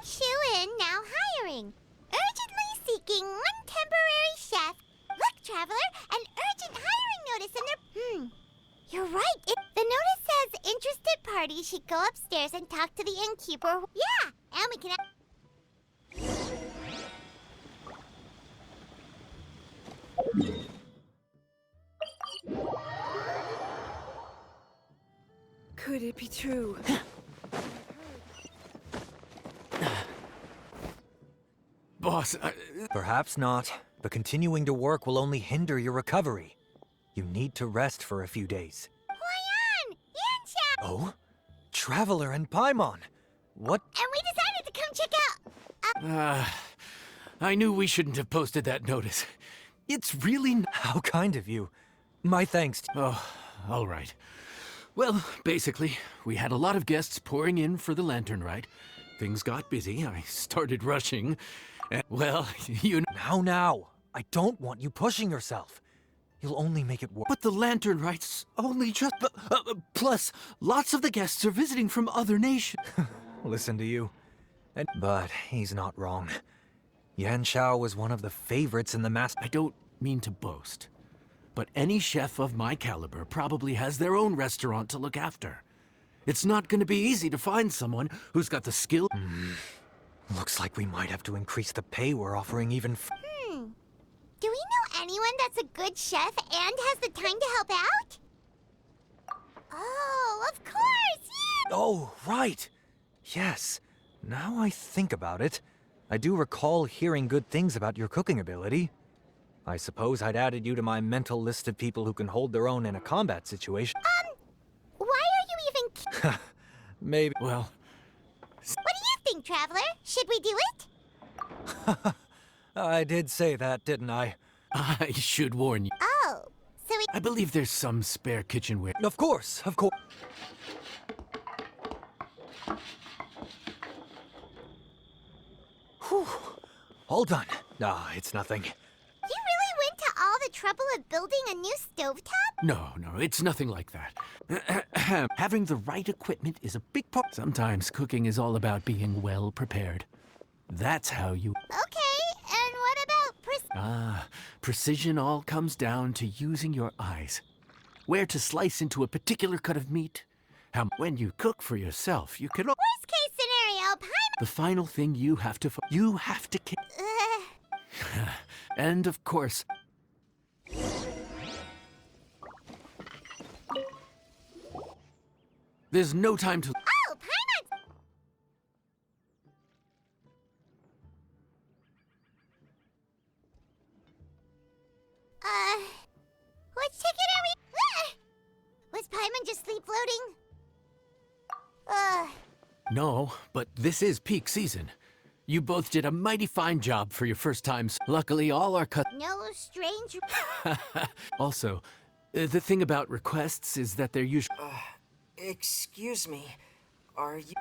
Shoo-in now hiring. Urgently seeking one temporary chef. Look, Traveler, an urgent hiring notice in their... You're right. The notice says interested parties should go upstairs and talk to the innkeeper. Yeah, and we can... Could it be true? Boss, Perhaps not, but continuing to work will only hinder your recovery. You need to rest for a few days. Hwayan! Yancha! Oh? Traveler and Paimon! What? And we decided to come check out... I knew we shouldn't have posted that notice. It's really... How kind of you. My thanks. Oh, all right. Well, basically, we had a lot of guests pouring in for the lantern ride. Things got busy. I started rushing. And, well, you know... Now. I don't want you pushing yourself. You'll only make it worse. But the lantern ride's only just... plus, lots of the guests are visiting from other nations. Listen to you. But he's not wrong. Yan Xiao was one of the favorites in the I don't mean to boast, but any chef of my caliber probably has their own restaurant to look after. It's not going to be easy to find someone who's got the skill... Looks like we might have to increase the pay we're offering even Do we know anyone that's a good chef and has the time to help out? Oh, of course! Yeah! Oh, right. Yes. Now I think about it, I do recall hearing good things about your cooking ability. I suppose I'd added you to my mental list of people who can hold their own in a combat situation. Why are you even... Maybe... Well... What do you think, Traveler? Should we do it? I did say that, didn't I? I should warn you. Oh, so we... I believe there's some spare kitchenware. Of course, of course. Whew. All done. It's nothing. You really went to all the trouble of building a new stovetop? No, it's nothing like that. Having the right equipment is a big part. Sometimes cooking is all about being well prepared. That's how you... Okay, and what about Precision all comes down to using your eyes. Where to slice into a particular cut of meat. When you cook for yourself, you can... Worst case scenario, The final thing you have to... And of course... There's no time to... Oh, Paimon! Which ticket are we... Was Paimon just sleep floating? No, but this is peak season. You both did a mighty fine job for your first times. Luckily, all our No strange... Also, the thing about requests is that they're usually... Excuse me. Are you...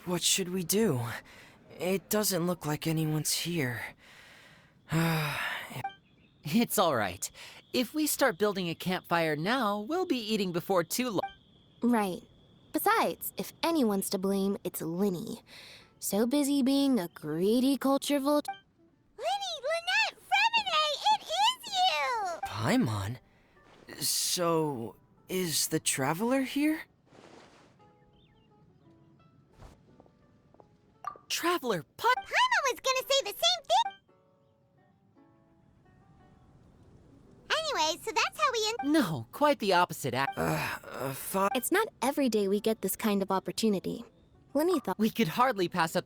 What should we do? It doesn't look like anyone's here. It's all right. If we start building a campfire now, we'll be eating before too long. Right. Besides, if anyone's to blame, it's Linny. So busy being a greedy culture vulture. Linny, Lynette, Fremine, it is you! Paimon? So, is the Traveler here? Traveler, Paimon was gonna say the same thing! Anyway, so that's how we end... No, quite the opposite. It's not every day we get this kind of opportunity. Linny thought We could hardly pass up.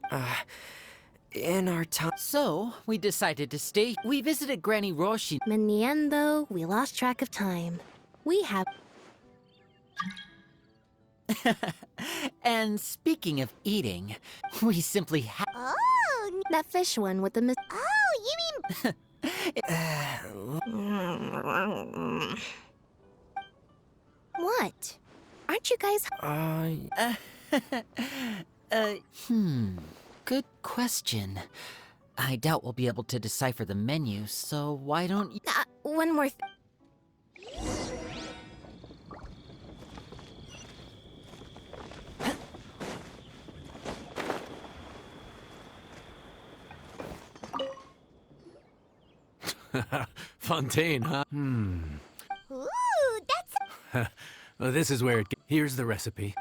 In our time... So, we decided to stay. We visited Granny Roshi. in the end, though, we lost track of time. We have... And speaking of eating, we simply Oh, that fish one with the you mean... What? Aren't you guys... Good question. I doubt we'll be able to decipher the menu, so why don't you... one more Fontaine, huh? Ooh, that's Well, this is where it. Here's the recipe.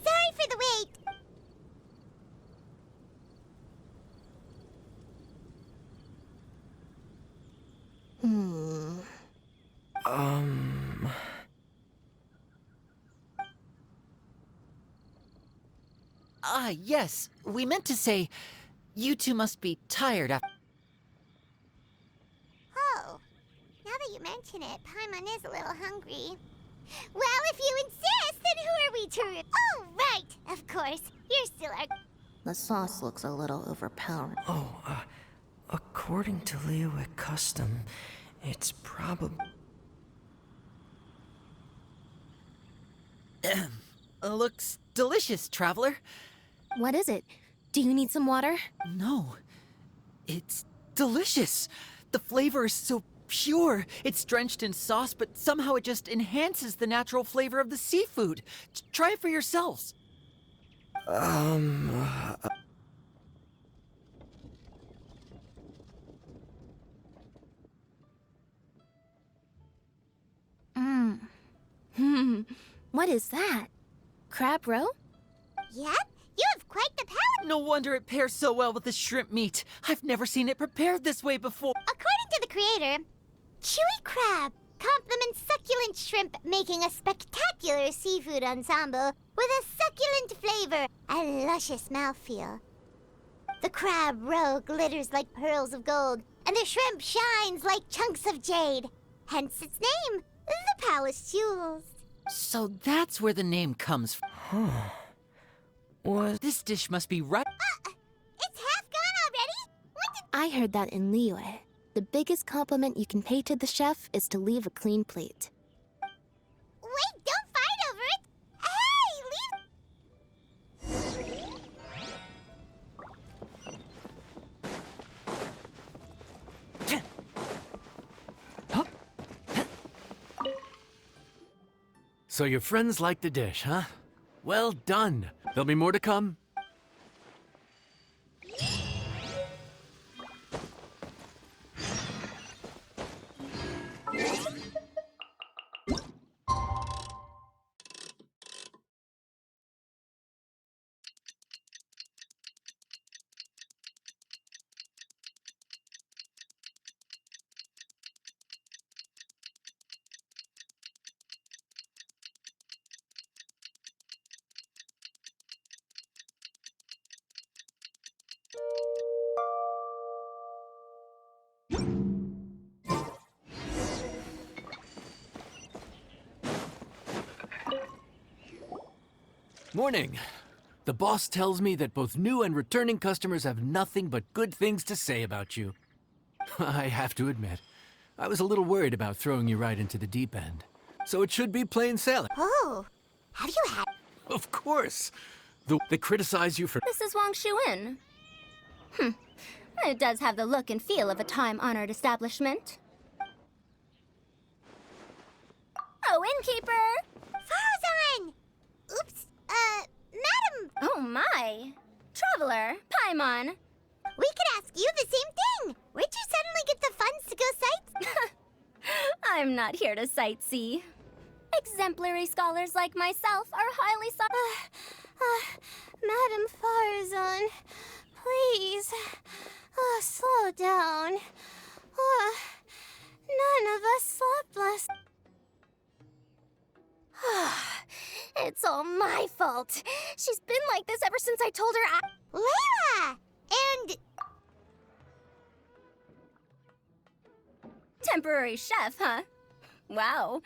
sorry for the wait. Hmm. Ah, yes. We meant to say, you two must be tired after. Oh, now that you mention it, Paimon is a little hungry. Well, if you insist, then who are we to... Oh, right, of course. You're still our... The sauce looks a little overpowering. According to Leowick custom, it's probably... Looks delicious, traveler. What is it? Do you need some water? No, it's delicious. The flavor is so pure. It's drenched in sauce, but somehow it just enhances the natural flavor of the seafood. Try it for yourselves. What is that? Crab roe? Yep, you have quite the palate. No wonder it pairs so well with the shrimp meat. I've never seen it prepared this way before. According to the creator, chewy crab complements succulent shrimp, making a spectacular seafood ensemble with a succulent flavor and luscious mouthfeel. The crab roe glitters like pearls of gold, and the shrimp shines like chunks of jade. Hence its name, the Palace Jewels. So that's where the name comes from. What? This dish must be right. It's half gone already? When did... I heard that in Liyue. The biggest compliment you can pay to the chef is to leave a clean plate. Wait, don't fight over it! Hey, leave... So your friends like the dish, huh? Well done. There'll be more to come. Morning. The boss tells me that both new and returning customers have nothing but good things to say about you. I have to admit, I was a little worried about throwing you right into the deep end. So it should be plain sailing. Oh, have you had... Of course. They criticize you for... This is Wang Shuin. It does have the look and feel of a time-honored establishment. Oh, innkeeper! Farazan! Oops, madam! Oh my! Traveler, Paimon. We could ask you the same thing! Where'd you suddenly get the funds to go sight? I'm not here to sightsee. Exemplary scholars like myself are highly Madam Farazan, please, slow down. None of us slept last... It's all my fault. She's been like this ever since I told her Layla! And... Temporary chef, huh? Wow.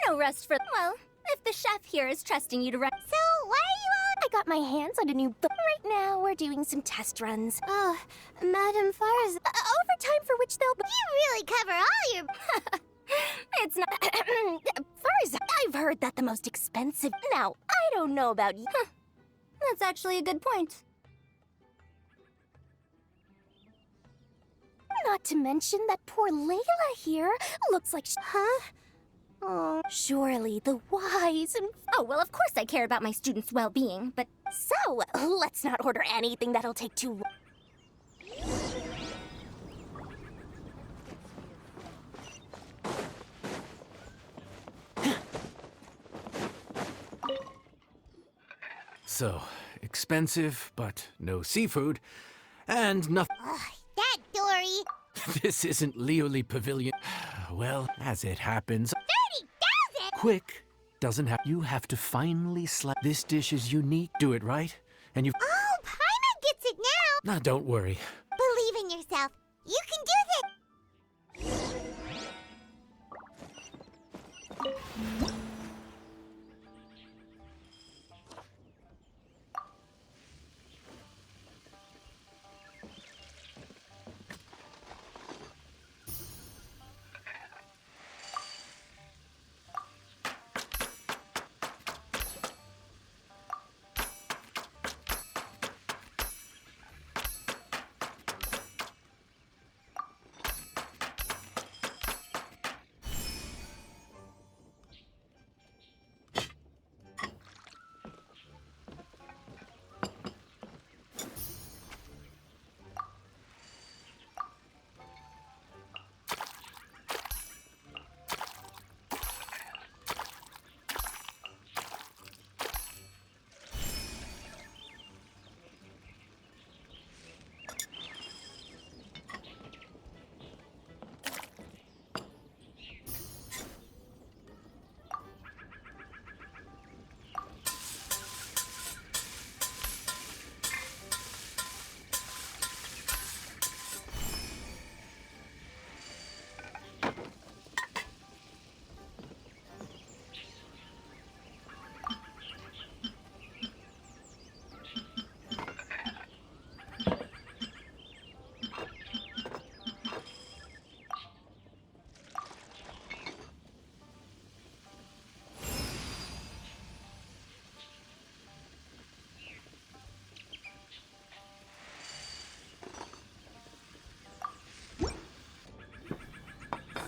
No rest for... Well, if the chef here is trusting you to run... So, why are you all... I got my hands on a new... Right now, we're doing some test runs. Oh, Madam Farazan... Overtime for which they'll... You really cover all your... It's not... Farazan, I've heard that the most expensive... Now, I don't know about you. That's actually a good point. Not to mention that poor Layla here looks like... Huh? Oh, surely the wise and... Oh, well, of course I care about my students' well-being, but... So, let's not order anything that'll take too long. So, expensive, but no seafood, and nothing. Ugh, that Dory! This isn't Leoli Pavilion. Well, as it happens... 30,000! Quick doesn't have... You have to finally slap... This dish is unique. Do it right, and you... Oh, Paimon gets it now! Now, don't worry. Believe in yourself. You can do this!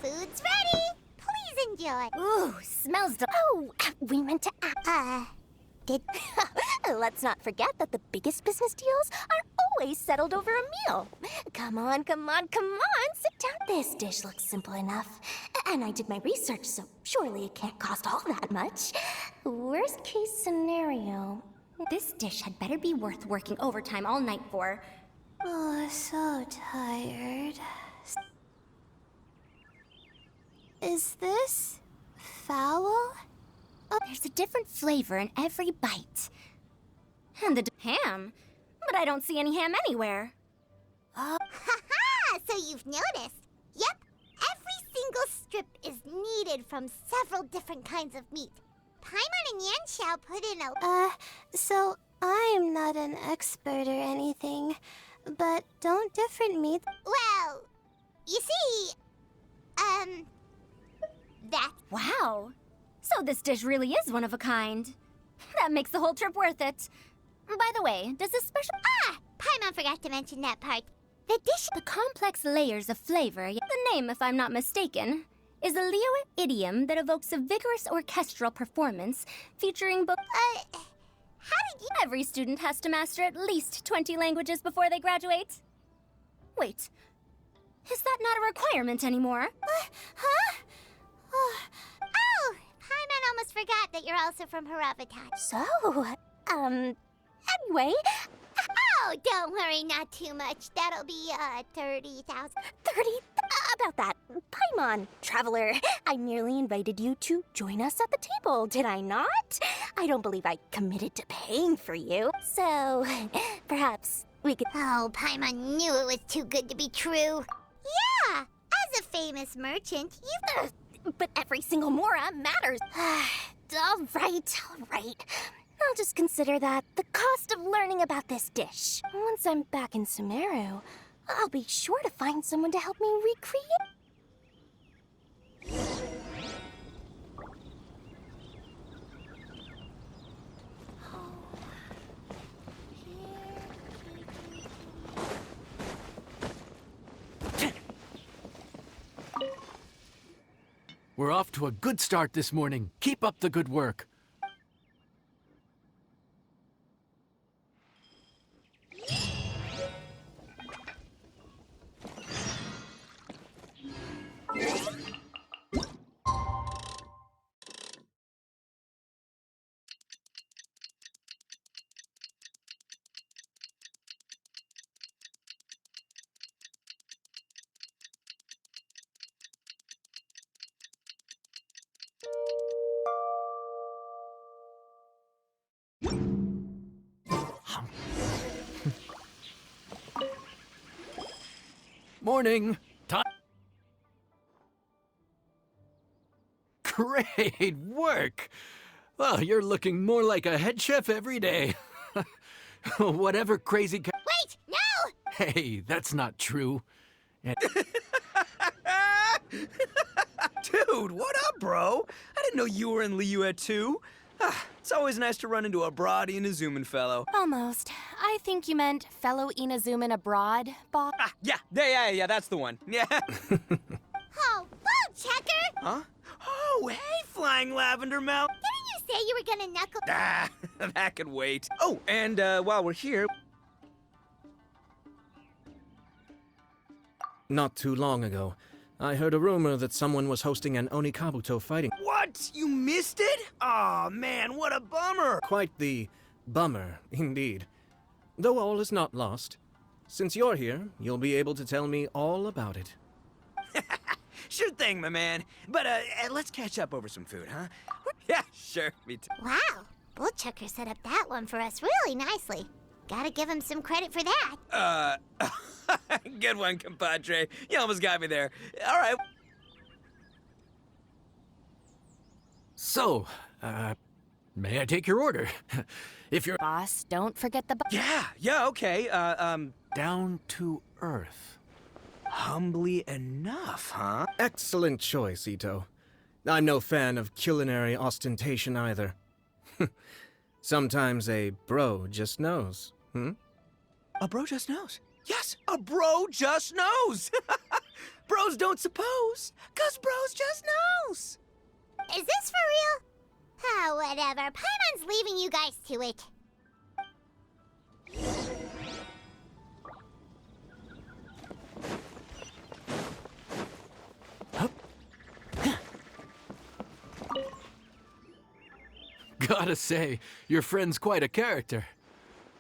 Food's ready. Please enjoy. Ooh, smells Oh, we meant to Did... Let's not forget that the biggest business deals are always settled over a meal. Come on, come on, come on, sit down. This dish looks simple enough. And I did my research, so surely it can't cost all that much. Worst case scenario, this dish had better be worth working overtime all night for. Oh, so tired. Is this... foul? There's a different flavor in every bite. And the ham. But I don't see any ham anywhere. Ha-ha! So you've noticed. Yep, every single strip is kneaded from several different kinds of meat. Paimon and Yanxiao put in a... So I'm not an expert or anything, but don't different me. Well, you see, that... Wow. So this dish really is one of a kind. That makes the whole trip worth it. By the way, does this special... Paimon forgot to mention that part. The dish... The complex layers of flavor, the name, if I'm not mistaken, is a Liyue idiom that evokes a vigorous orchestral performance featuring both... how did you... Every student has to master at least 20 languages before they graduate. Wait, is that not a requirement anymore? Huh? Oh, Paimon almost forgot that you're also from Haravatat. So, anyway, Oh, don't worry, not too much. That'll be, 30,000. 30, about that. Paimon, traveler, I merely invited you to join us at the table, did I not? I don't believe I committed to paying for you, so perhaps we could... Oh, Paimon knew it was too good to be true. Yeah, as a famous merchant, you... But every single mora matters. All right. I'll just consider that the cost of learning about this dish. Once I'm back in Sumeru, I'll be sure to find someone to help me recreate. We're off to a good start this morning. Keep up the good work. Morning. Time. Great work. Well, you're looking more like a head chef every day. Whatever crazy... Wait, no! Hey, that's not true. And Dude, what up, bro? I didn't know you were in Liyue too. It's always nice to run into a broad Inazuman fellow. Almost. I think you meant fellow Inazuman abroad, boss. Yeah, that's the one. Yeah. Oh, bull checker! Huh? Oh, hey, flying lavender mouth. Didn't you say you were gonna knuckle... That could wait. Oh, and while we're here... Not too long ago, I heard a rumor that someone was hosting an Onikabuto fighting. What? You missed it? Aw, man, what a bummer. Quite the bummer, indeed. Though all is not lost. Since you're here, you'll be able to tell me all about it. Sure thing, my man. But let's catch up over some food, huh? Yeah, sure, me too. Wow, bull checker set up that one for us really nicely. Gotta give him some credit for that. Good one, compadre. You almost got me there. All right. so, may I take your order? If you're Boss, don't forget the... Yeah, okay. down to earth. Humbly enough, huh? Excellent choice, Ito. I'm no fan of culinary ostentation either. Sometimes a bro just knows, A bro just knows. Yes, a bro just knows. Bros don't suppose, 'cause bros just knows. Is this for real? Ah, whatever. Paimon's leaving you guys to it. Gotta say, your friend's quite a character.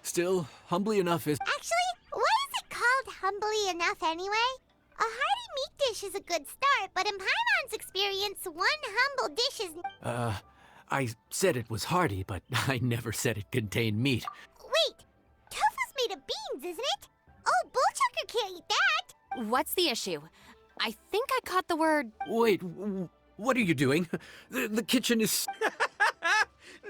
Still, humbly enough is... Actually, why is it called humbly enough anyway? A hearty meat dish is a good start, but in Paimon's experience, one humble dish is... I said it was hearty, but I never said it contained meat. Wait, tofu's made of beans, isn't it? Oh, bullchucker can't eat that! What's the issue? I think I caught the word... Wait, what are you doing? The kitchen is...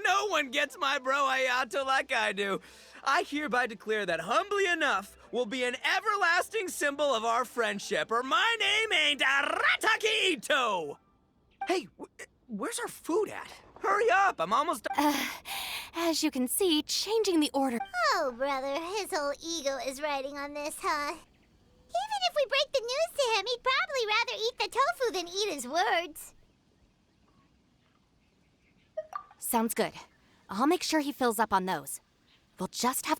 No one gets my bro Ayato like I do. I hereby declare that Humbly Enough will be an everlasting symbol of our friendship, or my name ain't Arataki Ito! Hey, where's our food at? Hurry up, I'm almost done. As you can see, changing the order. Oh, brother, his whole ego is riding on this, huh? Even if we break the news to him, he'd probably rather eat the tofu than eat his words. Sounds good. I'll make sure he fills up on those. We'll just have...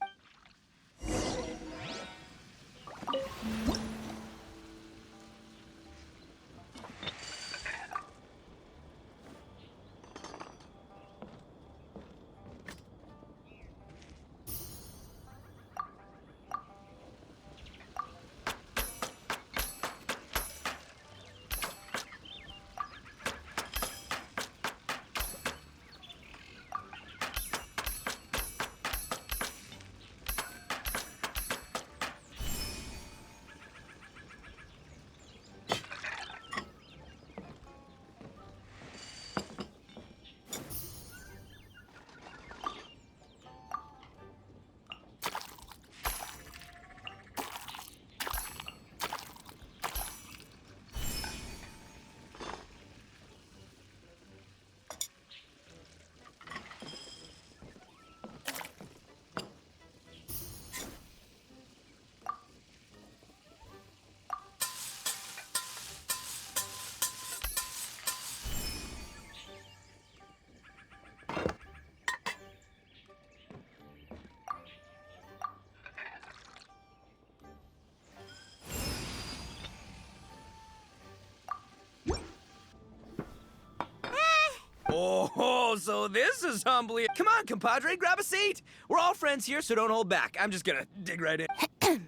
Oh, so this is Humbly. Come on, compadre, grab a seat. We're all friends here, so don't hold back. I'm just gonna dig right in.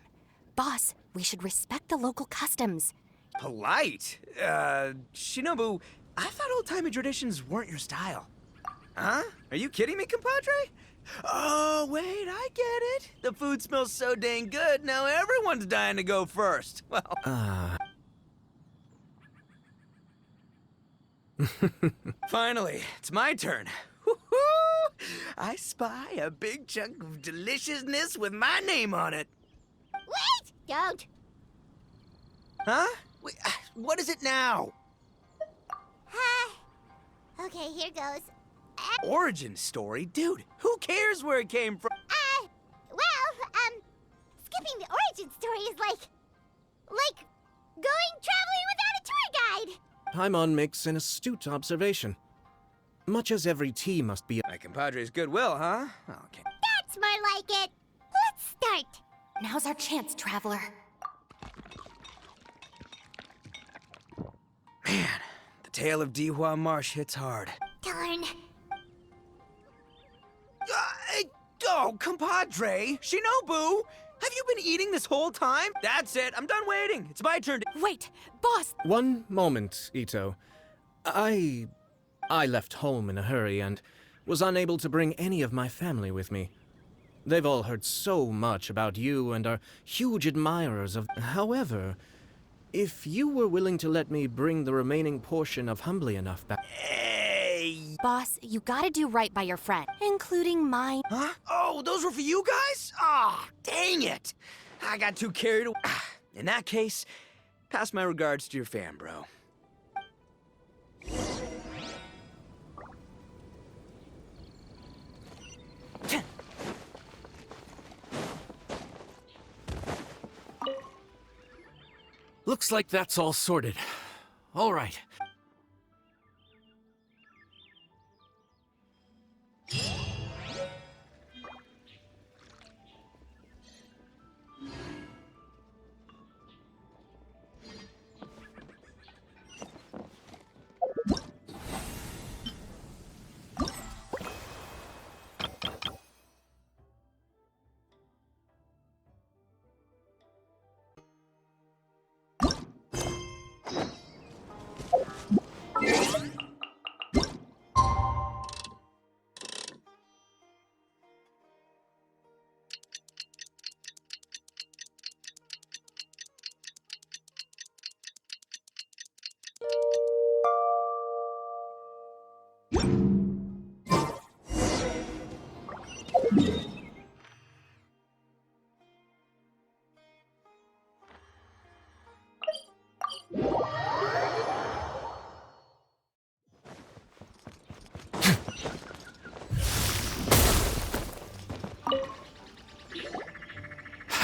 Boss, we should respect the local customs. Polite? Shinobu, I thought old-timey traditions weren't your style. Huh? Are you kidding me, compadre? Oh, wait, I get it. The food smells so dang good, now everyone's dying to go first. Well... Finally, it's my turn. Woo-hoo! I spy a big chunk of deliciousness with my name on it. Wait! Don't! Huh? Wait, what is it now? Okay, here goes. Origin story? Dude, who cares where it came from? Skipping the origin story is like going traveling without a tour guide! Paimon makes an astute observation. Much as every tea must be... My compadre's goodwill, huh? Okay. That's more like it. Let's start. Now's our chance, traveler. Man, the tale of Dihua Marsh hits hard. Darn. Oh, compadre! Shinobu! Have you been eating this whole time? That's it, I'm done waiting. It's my turn to... Wait, boss! One moment, Ito. I left home in a hurry and was unable to bring any of my family with me. They've all heard so much about you and are huge admirers of... However, if you were willing to let me bring the remaining portion of Humbly Enough back... Hey! Boss, you gotta do right by your friend, including mine. Huh? Oh, those were for you guys? Ah, dang it! I got too carried away. In that case, pass my regards to your fam, bro. Looks like that's all sorted. All right.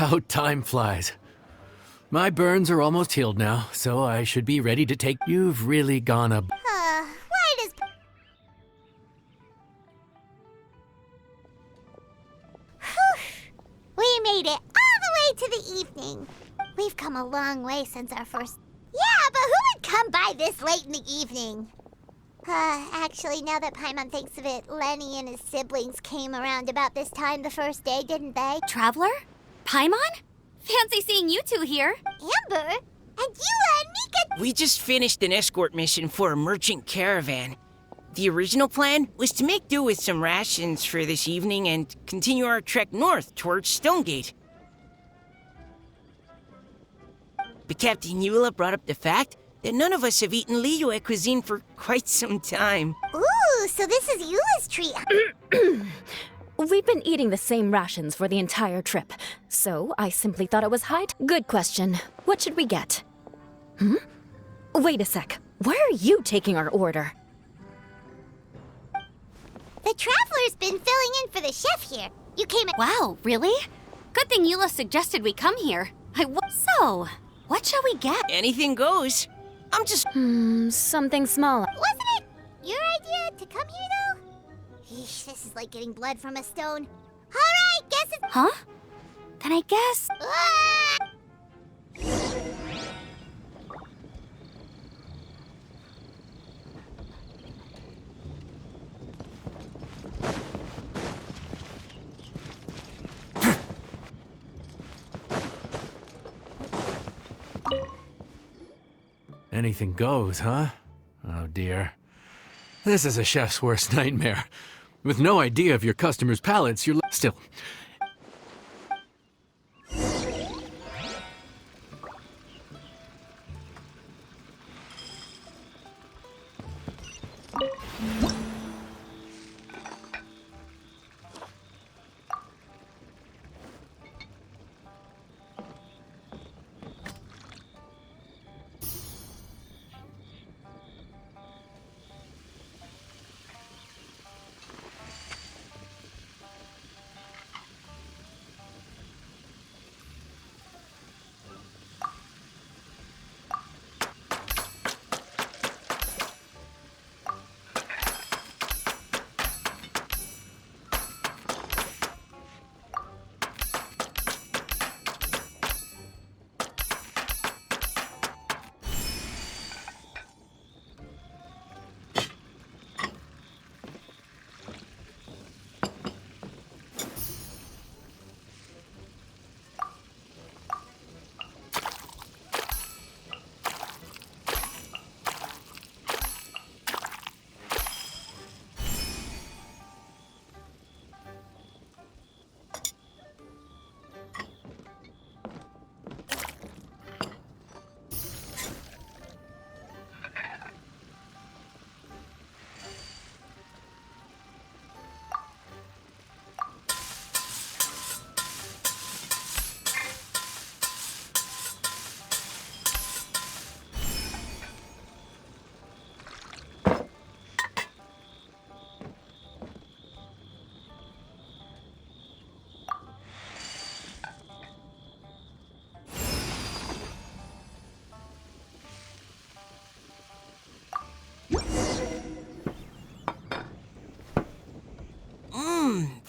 How time flies. My burns are almost healed now, so I should be ready to take. You've really gone a. Why does... We made it all the way to the evening. We've come a long way since our first... Yeah, but who would come by this late in the evening? Actually, now that Paimon thinks of it, Lenny and his siblings came around about this time the first day, didn't they? Traveler? Paimon? Fancy seeing you two here. Amber? And Eula and Mika... We just finished an escort mission for a merchant caravan. The original plan was to make do with some rations for this evening and continue our trek north towards Stonegate. But Captain Eula brought up the fact that none of us have eaten Liyue cuisine for quite some time. Ooh, so this is Eula's treat. We've been eating the same rations for the entire trip, so I simply thought it was Good question. What should we get? Wait a sec. Where are you taking our order? The Traveler's been filling in for the chef here. You came at... Wow, really? Good thing Eula suggested we come here. So, what shall we get? Anything goes. I'm just... Something small. Wasn't it your idea to come here, though? Eesh, this is like getting blood from a stone. All right, guess it's... Huh? Then I guess... Ah! Anything goes, huh? Oh dear. This is a chef's worst nightmare. With no idea of your customers' palates, you're still.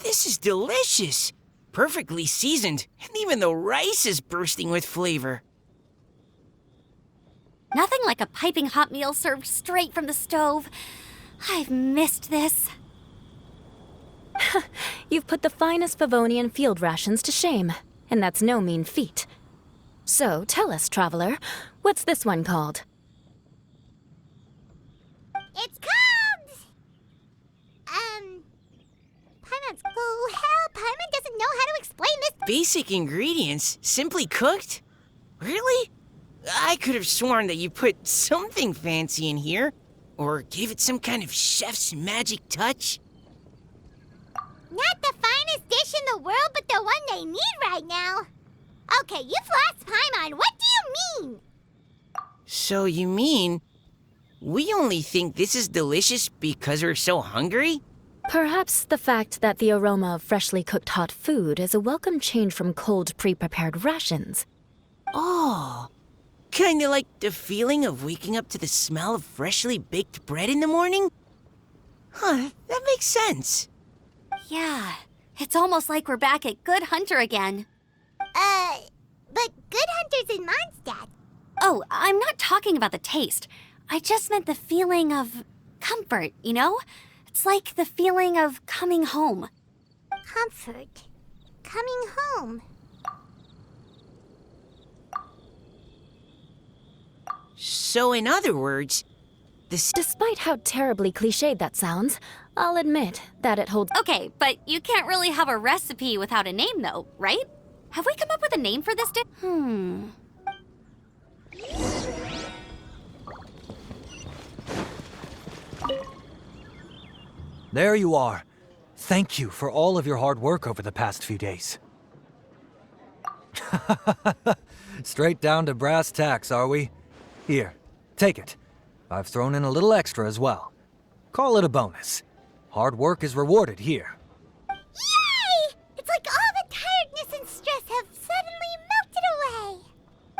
This is delicious. Perfectly seasoned, and even the rice is bursting with flavor. Nothing like a piping hot meal served straight from the stove. I've missed this. You've put the finest Favonian field rations to shame, and that's no mean feat. So tell us, Traveler, what's this one called? It's called... Paimon's... Oh, hell, Paimon doesn't know how to explain this... Basic ingredients, simply cooked? Really? I could have sworn that you put something fancy in here, or gave it some kind of chef's magic touch. Not the finest dish in the world, but the one they need right now. Okay, you've lost Paimon. What do you mean? So you mean we only think this is delicious because we're so hungry? Perhaps the fact that the aroma of freshly cooked hot food is a welcome change from cold, pre-prepared rations. Oh, kinda like the feeling of waking up to the smell of freshly baked bread in the morning? Huh, that makes sense. Yeah, it's almost like we're back at Good Hunter again. But Good Hunter's in Mondstadt. Oh, I'm not talking about the taste. I just meant the feeling of comfort, you know? It's like the feeling of coming home. Comfort. Coming home. So in other words, Despite how terribly cliched that sounds, I'll admit that it holds. Okay, but you can't really have a recipe without a name, though, right? Have we come up with a name for this dish? There you are. Thank you for all of your hard work over the past few days. Straight down to brass tacks, are we? Here, take it. I've thrown in a little extra as well. Call it a bonus. Hard work is rewarded here. Yay! It's like all the tiredness and stress have suddenly melted away.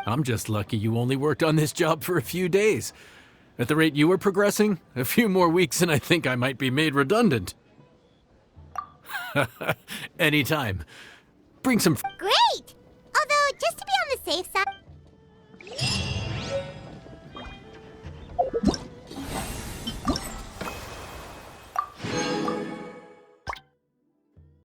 I'm just lucky you only worked on this job for a few days. At the rate you were progressing, a few more weeks and I think I might be made redundant. Anytime. Bring some. Great! Although, just to be on the safe side,